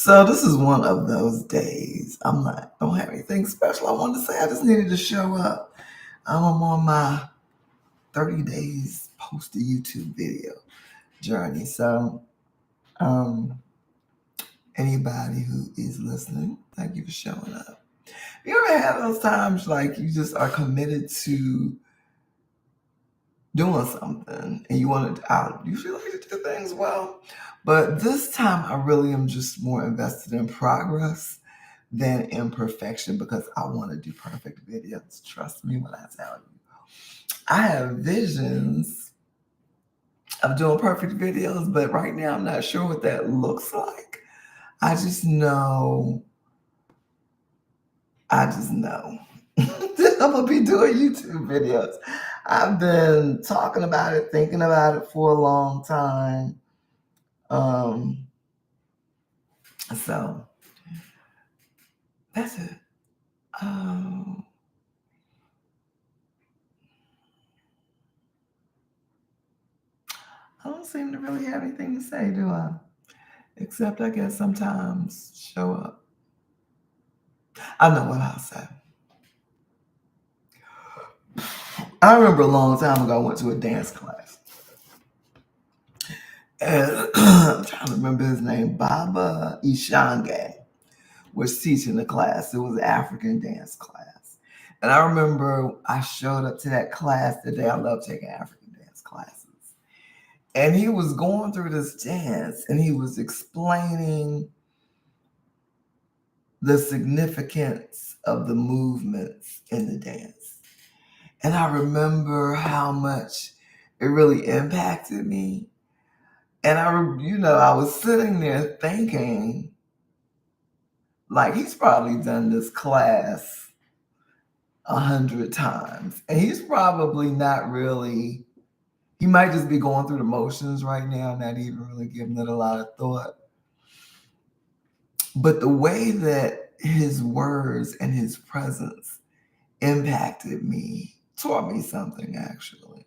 So this is one of those days. Don't have anything special I wanted to say. I just needed to show up. I'm on my 30 days post a YouTube video journey. So um anybody who is listening, thank you for showing up. You ever have those times like you just are committed to doing something and you want to out, you feel like to do things well. But this time I really am just more invested in progress than imperfection because I want to do perfect videos. Trust me when I tell you. I have visions of doing perfect videos, but right now I'm not sure what that looks like. I just know, I just know that I'm gonna be doing YouTube videos. I've been talking about it, thinking about it for a long time. Um, so that's it. Um, I don't seem to really have anything to say, do I? Except I guess sometimes show up. I know what I'll say. I remember a long time ago I went to a dance class. And I'm trying to remember his name. Baba Ishange was teaching the class. It was an African dance class. And I remember I showed up to that class the day I love taking African dance classes. And he was going through this dance and he was explaining the significance of the movements in the dance. And I remember how much it really impacted me. And I was sitting there thinking, like, he's probably done this class 100 times. And he's probably not really, he might just be going through the motions right now, not even really giving it a lot of thought. But the way that his words and his presence impacted me, taught me something actually.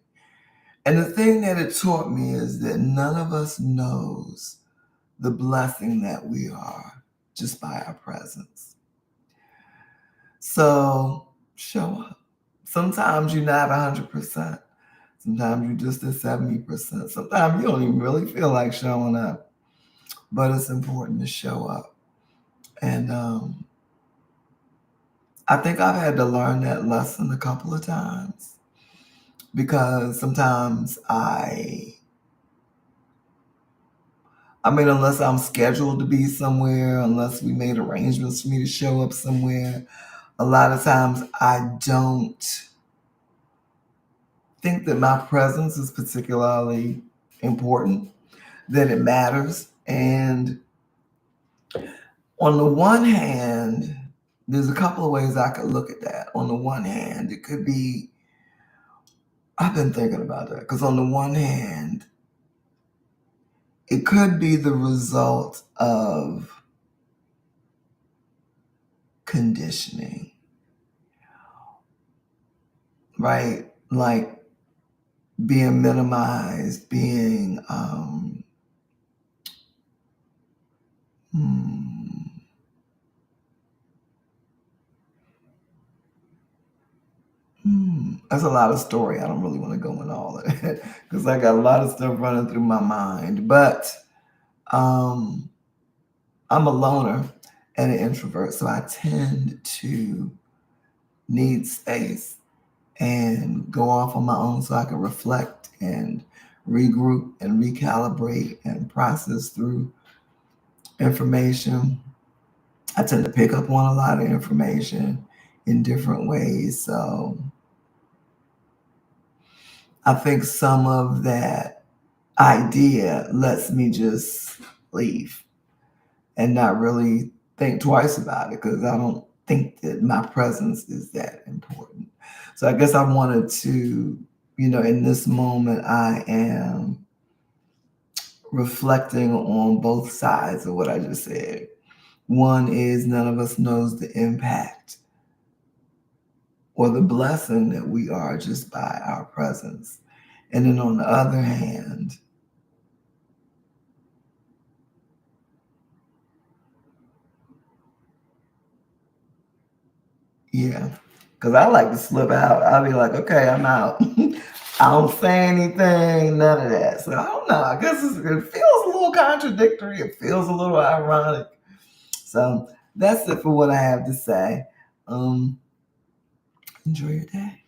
And the thing that it taught me is that none of us knows the blessing that we are just by our presence. So show up. Sometimes you're not 100%. Sometimes you're just at 70%. Sometimes you don't even really feel like showing up. But it's important to show up. And I think I've had to learn that lesson a couple of times because sometimes unless I'm scheduled to be somewhere, unless we made arrangements for me to show up somewhere, a lot of times I don't think that my presence is particularly important, that it matters. And on the one hand, there's a couple of ways I could look at that. On the one hand, it could be, I've been thinking about that, because on the one hand, it could be the result of conditioning, right? Like being minimized, being that's a lot of story. I don't really want to go into all of it because I got a lot of stuff running through my mind. But I'm a loner and an introvert, so I tend to need space and go off on my own so I can reflect and regroup and recalibrate and process through information. I tend to pick up on a lot of information in different ways. So I think some of that idea lets me just leave and not really think twice about it because I don't think that my presence is that important. So I guess I wanted to, in this moment, I am reflecting on both sides of what I just said. One is none of us knows the impact or the blessing that we are just by our presence. And then on the other hand, Yeah. Because I like to slip out. I'll be like, okay, I'm out. I don't say anything, none of that. So I don't know. I guess it feels a little contradictory. It feels a little ironic. So that's it for what I have to say. Enjoy your day.